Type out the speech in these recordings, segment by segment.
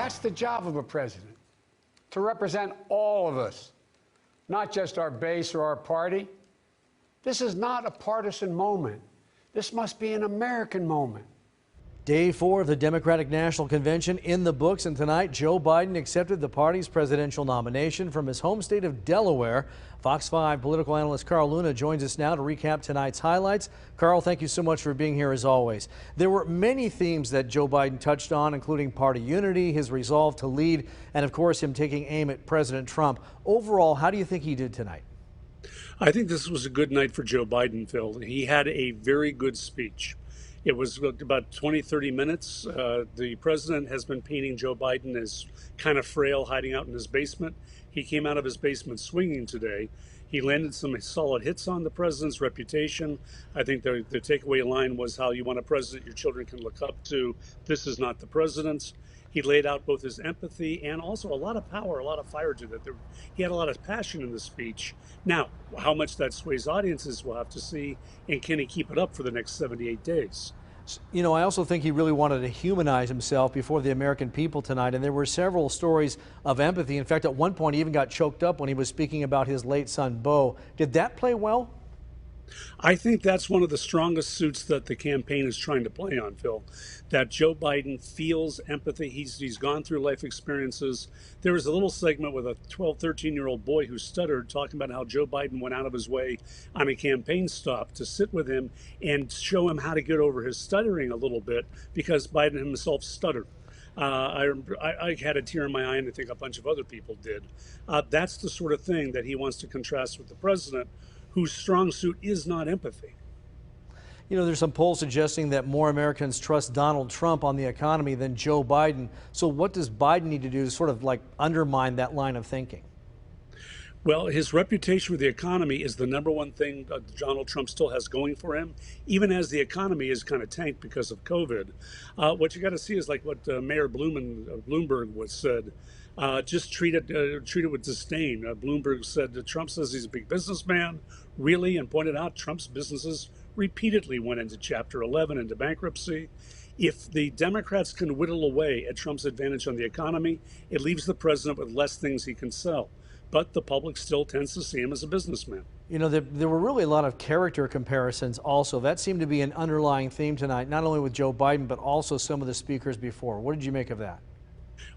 That's the job of a president, to represent all of us, not just our base or our party. This is not a partisan moment. This must be an American moment. Day 4 of the Democratic National Convention in the books, and tonight Joe Biden accepted the party's presidential nomination from his home state of Delaware. Fox 5 political analyst Carl Luna joins us now to recap tonight's highlights. Carl, thank you so much for being here as always. There were many themes that Joe Biden touched on, including party unity, his resolve to lead, and of course him taking aim at President Trump. Overall, how do you think he did tonight? I think this was a good night for Joe Biden, Phil. He had a very good speech. It was about 20, 30 minutes. The president has been painting Joe Biden as kind of frail, hiding out in his basement. He came out of his basement swinging today. He landed some solid hits on the president's reputation. I think the takeaway line was how you want a president your children can look up to. This is not the president's. He laid out both his empathy and also a lot of power, a lot of fire to that. He had a lot of passion in the speech. Now, how much that sways audiences, we'll have to see. And can he keep it up for the next 78 days? You know, I also think he really wanted to humanize himself before the American people tonight, and there were several stories of empathy. In fact, at one point, he even got choked up when he was speaking about his late son, Beau. Did that play well? I think that's one of the strongest suits that the campaign is trying to play on, Phil, that Joe Biden feels empathy. He's gone through life experiences. There was a little segment with a 12, 13-year-old boy who stuttered, talking about how Joe Biden went out of his way on a campaign stop to sit with him and show him how to get over his stuttering a little bit, because Biden himself stuttered. I had a tear in my eye, and I think a bunch of other people did. That's the sort of thing that he wants to contrast with the president, whose strong suit is not empathy. You know, there's some polls suggesting that more Americans trust Donald Trump on the economy than Joe Biden. So what does Biden need to do to sort of like undermine that line of thinking? Well, his reputation with the economy is the number one thing Donald Trump still has going for him, even as the economy is kind of tanked because of COVID. What you got to see is like what Mayor Bloomberg was said. Just treat it with disdain. Bloomberg said that Trump says he's a big businessman, really, and pointed out Trump's businesses repeatedly went into Chapter 11, into bankruptcy. If the Democrats can whittle away at Trump's advantage on the economy, it leaves the president with less things he can sell. But the public still tends to see him as a businessman. You know, there were really a lot of character comparisons also. That seemed to be an underlying theme tonight, not only with Joe Biden, but also some of the speakers before. What did you make of that?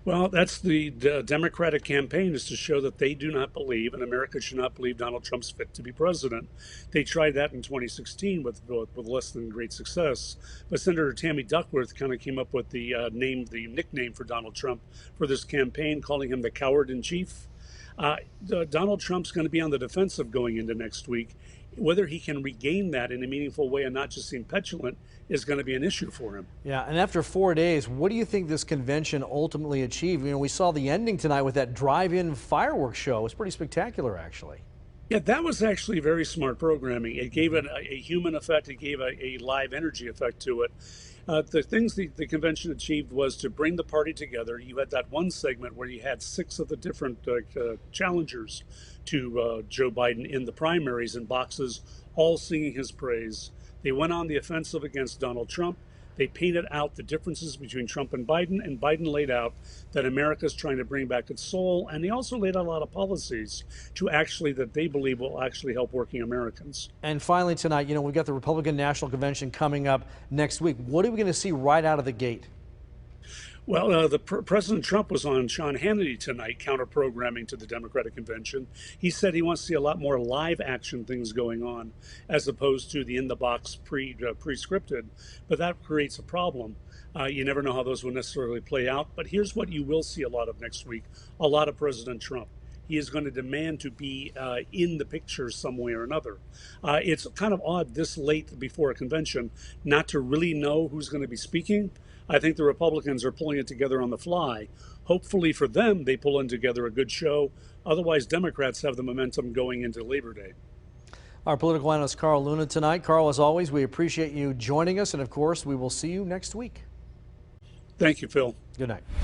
Well, that's the Democratic campaign, is to show that they do not believe, and America should not believe, Donald Trump's fit to be president. They tried that in 2016 with less than great success. But Senator Tammy Duckworth kind of came up with the nickname for Donald Trump for this campaign, calling him the coward in chief. Donald Trump's going to be on the defensive going into next week. Whether he can regain that in a meaningful way and not just seem petulant is going to be an issue for him. Yeah, and after 4 days, what do you think this convention ultimately achieved? You know, we saw the ending tonight with that drive-in fireworks show. It was pretty spectacular, actually. Yeah, that was actually very smart programming. It gave it a human effect. It gave a live energy effect to it. The things the convention achieved was to bring the party together. You had that one segment where you had 6 of the different challengers to Joe Biden in the primaries in boxes, all singing his praise. They went on the offensive against Donald Trump. They painted out the differences between Trump and Biden laid out that America's trying to bring back its soul, and he also laid out a lot of policies that they believe will actually help working Americans. And finally tonight, you know, we've got the Republican National Convention coming up next week. What are we going to see right out of the gate? Well, President Trump was on Sean Hannity tonight, counter-programming to the Democratic Convention. He said he wants to see a lot more live-action things going on, as opposed to the in-the-box pre-scripted. But that creates a problem. You never know how those will necessarily play out. But here's what you will see a lot of next week: a lot of President Trump. He is going to demand to be in the picture some way or another. It's kind of odd this late before a convention not to really know who's going to be speaking. I think the Republicans are pulling it together on the fly. Hopefully for them, they pull in together a good show. Otherwise, Democrats have the momentum going into Labor Day. Our political analyst Carl Luna tonight. Carl, as always, we appreciate you joining us, and of course, we will see you next week. Thank you, Phil. Good night.